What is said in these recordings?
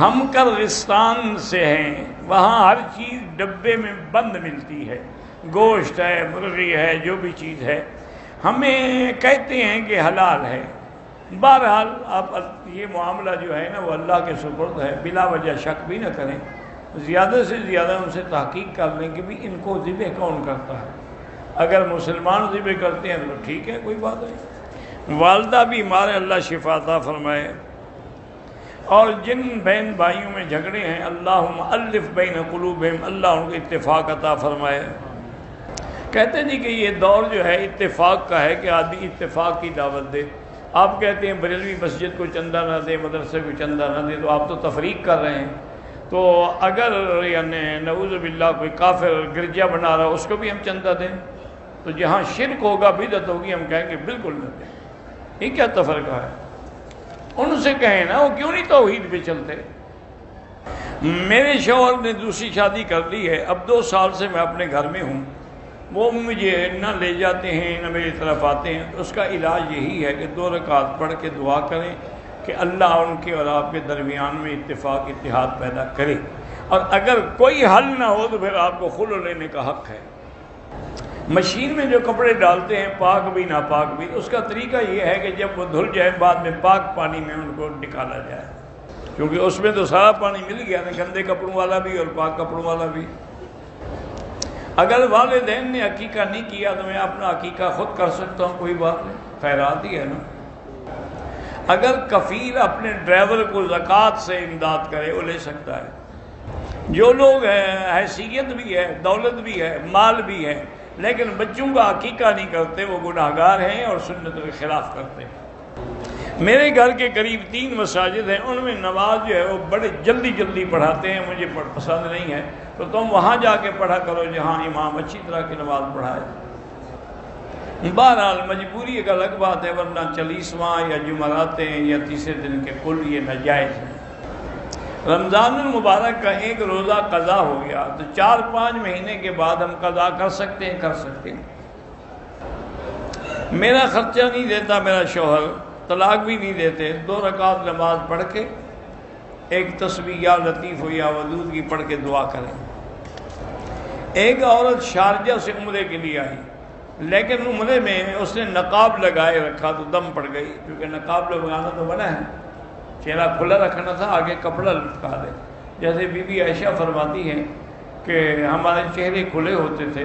ہم کرغستان سے ہیں، وہاں ہر چیز ڈبے میں بند ملتی ہے، گوشت ہے، مرغی ہے، جو بھی چیز ہے ہمیں کہتے ہیں کہ حلال ہے۔ بہرحال آپ یہ معاملہ جو ہے نا وہ اللہ کے سپرد ہے، بلا وجہ شک بھی نہ کریں، زیادہ سے زیادہ ان سے تحقیق کر لیں کہ بھی ان کو ذبح کون کرتا ہے۔ اگر مسلمان ذبح کرتے ہیں تو ٹھیک ہے، کوئی بات نہیں۔ والدہ بھی ہمارے اللہ شفا عطا فرمائے، اور جن بہن بھائیوں میں جھگڑے ہیں اللہم الف بین قلوبہم، اللہ ان کو اتفاق عطا فرمائے۔ کہتے جی کہ یہ دور جو ہے اتفاق کا ہے کہ آدمی اتفاق کی دعوت دے۔ آپ کہتے ہیں بریلوی مسجد کو چندہ نہ دے، مدرسے کو چندہ نہ دے، تو آپ تو تفریق کر رہے ہیں۔ تو اگر یعنی نعوذ باللہ کوئی کافر گرجا بنا رہا اس کو بھی ہم چندہ دیں، تو جہاں شرک ہوگا، بدعت ہوگی، ہم کہیں گے بالکل نہ دیں۔ یہ کیا تفرقہ ہے؟ ان سے کہیں نا، وہ کیوں نہیں توحید پہ چلتے؟ میرے شوہر نے دوسری شادی کر لی ہے، اب 2 سال سے میں اپنے گھر میں ہوں، وہ مجھے نہ لے جاتے ہیں نہ میری طرف آتے ہیں۔ تو اس کا علاج یہی ہے کہ 2 رکعت پڑھ کے دعا کریں کہ اللہ ان کے اور آپ کے درمیان میں اتفاق اتحاد پیدا کرے، اور اگر کوئی حل نہ ہو تو پھر آپ کو خلع لینے کا حق ہے۔ مشین میں جو کپڑے ڈالتے ہیں پاک بھی ناپاک بھی، اس کا طریقہ یہ ہے کہ جب وہ دھل جائے بعد میں پاک پانی میں ان کو نکالا جائے، کیونکہ اس میں تو سارا پانی مل گیا نا، گندے کپڑوں والا بھی اور پاک کپڑوں والا بھی۔ اگر والدین نے عقیقہ نہیں کیا تو میں اپنا عقیقہ خود کر سکتا ہوں، کوئی بات نہیں، خیرات ہی ہے نا۔ اگر کفیل اپنے ڈرائیور کو زکوٰۃ سے امداد کرے وہ لے سکتا ہے۔ جو لوگ حیثیت بھی ہے، دولت بھی ہے، مال بھی ہے، لیکن بچوں کا عقیقہ نہیں کرتے، وہ گناہگار ہیں اور سنت کے خلاف کرتے ہیں۔ میرے گھر کے قریب 3 مساجد ہیں، ان میں نماز جو ہے وہ بڑے جلدی پڑھاتے ہیں، مجھے پسند نہیں ہے، تو تم وہاں جا کے پڑھا کرو جہاں امام اچھی طرح کی نماز پڑھائے۔ بہرحال مجبوری ایک الگ بات ہے، ورنہ 40واں یا جمعراتیں یا تیسرے دن کے کل یہ ناجائز ہیں۔ رمضان المبارک کا 1 روزہ قضا ہو گیا تو 4-5 مہینے کے بعد ہم قضا کر سکتے ہیں۔ میرا خرچہ نہیں دیتا میرا شوہر، طلاق بھی نہیں دیتے، 2 رکعت نماز پڑھ کے ایک تسبیح یا لطیف ہو یا ودود کی پڑھ کے دعا کریں۔ ایک عورت شارجہ سے عمرے کے لیے آئی، لیکن عمرے میں اس نے نقاب لگائے رکھا تو دم پڑ گئی، کیونکہ نقاب لگانا تو منع ہے، چہرہ کھلا رکھنا تھا، آگے کپڑا لٹکا دے۔ جیسے بی بی عائشہ فرماتی ہیں کہ ہمارے چہرے کھلے ہوتے تھے،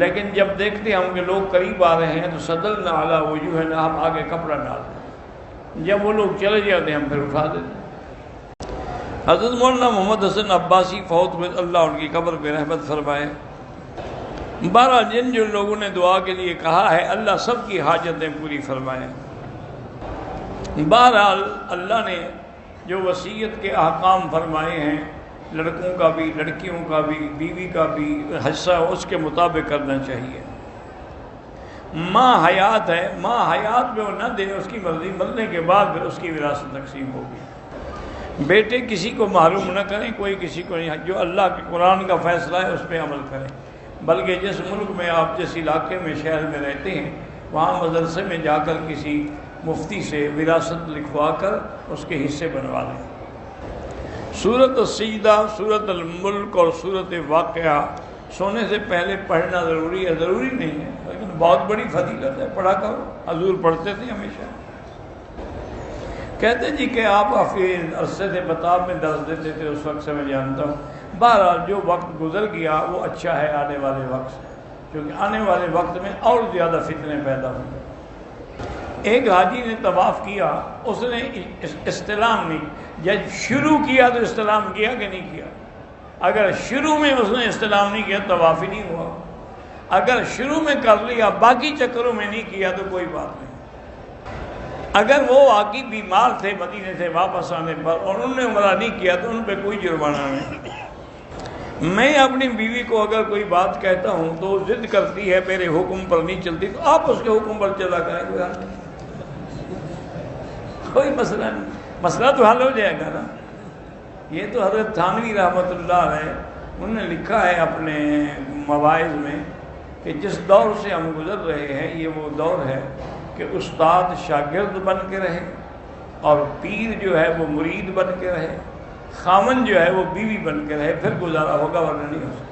لیکن جب دیکھتے ہم کہ لوگ قریب آ رہے ہیں تو سدلنا علی وجوہنا، ہم آگے کپڑا ڈال دیں، جب وہ لوگ چلے جاتے ہم پھر اٹھا دیتے۔ حضرت مولانا محمد حسن عباسی فوت ہوئے، اللہ ان کی قبر پہ رحمت فرمائے۔ بہرحال جن لوگوں نے دعا کے لیے کہا ہے اللہ سب کی حاجتیں پوری فرمائے۔ بہرحال اللہ نے جو وصیت کے احکام فرمائے ہیں، لڑکوں کا بھی، لڑکیوں کا بھی، بیوی کا بھی حصہ اس کے مطابق کرنا چاہیے۔ ماں حیات ہے، ماں حیات میں وہ نہ دے، اس کی مرضی، مرنے کے بعد پھر اس کی وراثت تقسیم ہوگی۔ بیٹے کسی کو محروم نہ کریں، کوئی کسی کو نہیں، جو اللہ کے قرآن کا فیصلہ ہے اس پہ عمل کریں۔ بلکہ جس ملک میں آپ جس علاقے میں شہر میں رہتے ہیں وہاں مدرسے میں جا کر کسی مفتی سے وراثت لکھوا کر اس کے حصے بنوا لیں۔ سورۃ السجدہ، سورۃ الملک اور سورۃ واقعہ سونے سے پہلے پڑھنا ضروری ہے، ضروری نہیں ہے لیکن بہت بڑی فضیلت ہے، پڑھا کرو، حضور پڑھتے تھے ہمیشہ۔ کہتے جی کہ آپ حفیظ عرصے سے بتاب میں درس دیتے تھے، اس وقت سے میں جانتا ہوں۔ بہرحال جو وقت گزر گیا وہ اچھا ہے آنے والے وقت سے، کیونکہ آنے والے وقت میں اور زیادہ فتنے پیدا ہوں گے۔ ایک حاجی نے طواف کیا، اس نے استلام نہیں، جب شروع کیا تو استلام کیا کہ نہیں کیا؟ اگر شروع میں اس نے استلام نہیں کیا طواف ہی نہیں ہوا، اگر شروع میں کر لیا باقی چکروں میں نہیں کیا تو کوئی بات نہیں۔ اگر وہ واقعی بیمار تھے مدینے سے واپس آنے پر اور انہوں نے عمرہ نہیں کیا تو ان پہ کوئی جرمانہ نہیں۔ میں اپنی بیوی کو اگر کوئی بات کہتا ہوں تو ضد کرتی ہے میرے حکم پر نہیں چلتی، تو آپ اس کے حکم پر چلا کریں، کوئی مسئلہ نہیں، مسئلہ تو حل ہو جائے گا نا۔ یہ تو حضرت تھانوی رحمۃ اللہ علیہ انہوں نے لکھا ہے اپنے مواعظ میں کہ جس دور سے ہم گزر رہے ہیں یہ وہ دور ہے کہ استاد شاگرد بن کے رہے اور پیر جو ہے وہ مرید بن کے رہے، خامن جو ہے وہ بیوی بن کے رہے، پھر گزارا ہوگا، ورنہ نہیں ہو سکتا۔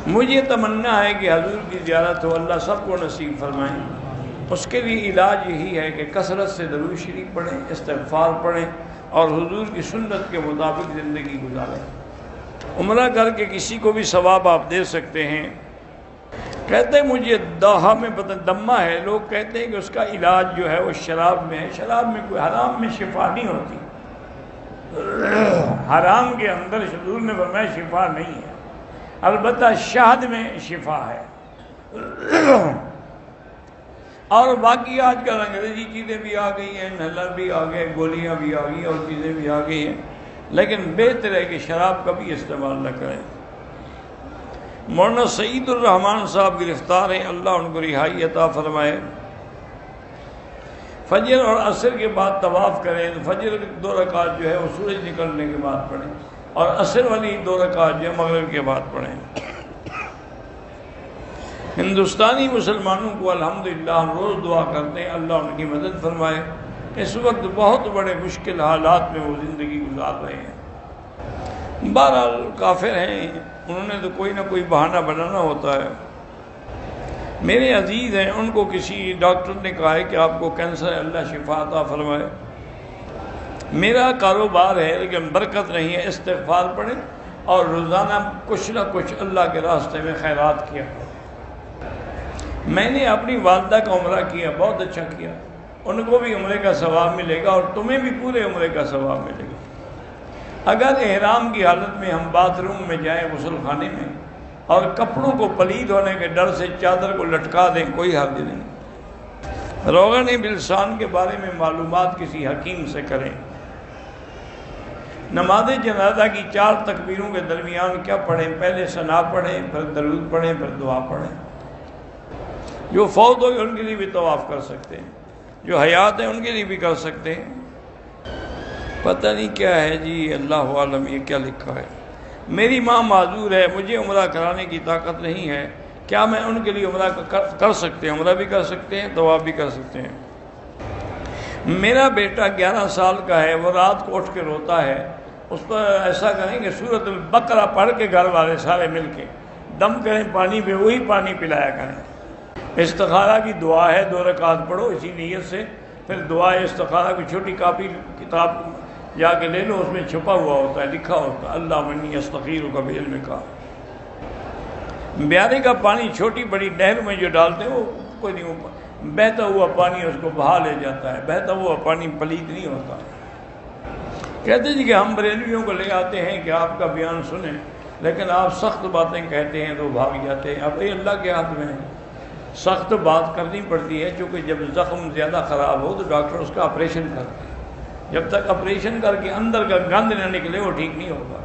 مجھے تمنا ہے کہ حضور کی زیارت ہو، اللہ سب کو نصیب فرمائیں۔ اس کے لیے علاج یہی ہے کہ کثرت سے درود شریف پڑھیں، استغفار پڑھیں اور حضور کی سنت کے مطابق زندگی گزاریں۔ عمرہ کر کے کسی کو بھی ثواب آپ دے سکتے ہیں۔ کہتے ہیں مجھے دہا میں دمہ ہے، لوگ کہتے ہیں کہ اس کا علاج جو ہے وہ شراب میں ہے۔ شراب میں کوئی، حرام میں شفا نہیں ہوتی، حرام کے اندر حضور نے فرمایا شفا نہیں ہے، البتہ شہد میں شفا ہے۔ اور باقی آج کل انگریزی چیزیں بھی آ گئی ہیں، نہلر بھی آ گئے، گولیاں بھی آ گئی اور چیزیں بھی آ گئی ہیں، لیکن بہتر ہے کہ شراب کا بھی استعمال نہ کریں۔ مولانا سعید الرحمان صاحب گرفتار ہیں، اللہ ان کو رہائی عطا فرمائے۔ فجر اور عصر کے بعد طواف کریں، فجر 2 رکعت جو ہے وہ سورج نکلنے کے بعد پڑھیں، اور عصر والی 2 رکعت جو ہے مغرب کے بعد پڑھیں۔ ہندوستانی مسلمانوں کو الحمدللہ ہم روز دعا کرتے ہیں اللہ ان کی مدد فرمائے۔ اس وقت بہت بڑے مشکل حالات میں وہ زندگی گزار رہے ہیں۔ بہرحال کافر ہیں، انہوں نے تو کوئی نہ کوئی بہانہ بنانا ہوتا ہے۔ میرے عزیز ہیں، ان کو کسی ڈاکٹر نے کہا ہے کہ آپ کو کینسر ہے، اللہ شفا عطا فرمائے۔ میرا کاروبار ہے لیکن برکت نہیں ہے، استغفار پڑھیں اور روزانہ کچھ نہ کچھ اللہ کے راستے میں خیرات کیا۔ میں نے اپنی والدہ کا عمرہ کیا، بہت اچھا کیا، ان کو بھی عمرے کا ثواب ملے گا اور تمہیں بھی پورے عمرے کا ثواب ملے گا۔ اگر احرام کی حالت میں ہم باتھ روم میں جائیں، غسل خانے میں، اور کپڑوں کو پلید ہونے کے ڈر سے چادر کو لٹکا دیں، کوئی حرج نہیں۔ روغن بلسان کے بارے میں معلومات کسی حکیم سے کریں۔ نماز جنازہ کی 4 تکبیروں کے درمیان کیا پڑھیں؟ پہلے ثنا پڑھیں، پھر درود پڑھیں، پھر دعا پڑھیں۔ جو فوت ہو گئے ان کے لیے بھی طواف کر سکتے ہیں، جو حیات ہیں ان کے لیے بھی کر سکتے ہیں۔ پتہ نہیں کیا ہے جی، اللہ عالم یہ کیا لکھا ہے۔ میری ماں معذور ہے، مجھے عمرہ کرانے کی طاقت نہیں ہے، کیا میں ان کے لیے عمرہ کر سکتے ہیں؟ عمرہ بھی کر سکتے ہیں، طواف بھی کر سکتے ہیں۔ میرا بیٹا 11 سال کا ہے، وہ رات کو اٹھ کے روتا ہے، اس پر ایسا کریں کہ سورۃ البقرہ پڑھ کے گھر والے سارے مل کے دم کریں پانی پہ، وہی پانی پلایا کریں۔ استخارہ کی دعا ہے، 2 رکعت پڑھو اسی نیت سے، پھر دعا استخارہ کی چھوٹی کاپی کتاب جا کے لے لو، اس میں چھپا ہوا ہوتا ہے، لکھا ہوتا ہے اللہ انی استخیرک بعلمک۔ بیارے کا پانی چھوٹی بڑی نہر میں جو ڈالتے ہیں وہ کوئی نہیں، بہتا ہوا پانی اس کو بہا لے جاتا ہے، بہتا ہوا پانی پلید نہیں ہوتا۔ کہتے جی کہ ہم بریلویوں کو لے آتے ہیں کہ آپ کا بیان سنیں، لیکن آپ سخت باتیں کہتے ہیں تو بھاگ جاتے ہیں۔ اب یہ اللہ کے ہاتھ میں ہے، سخت بات کرنی پڑتی ہے، چونکہ جب زخم زیادہ خراب ہو تو ڈاکٹر اس کا آپریشن کرتے ہیں، جب تک آپریشن کر کے اندر کا گند نہ نکلے وہ ٹھیک نہیں ہوگا۔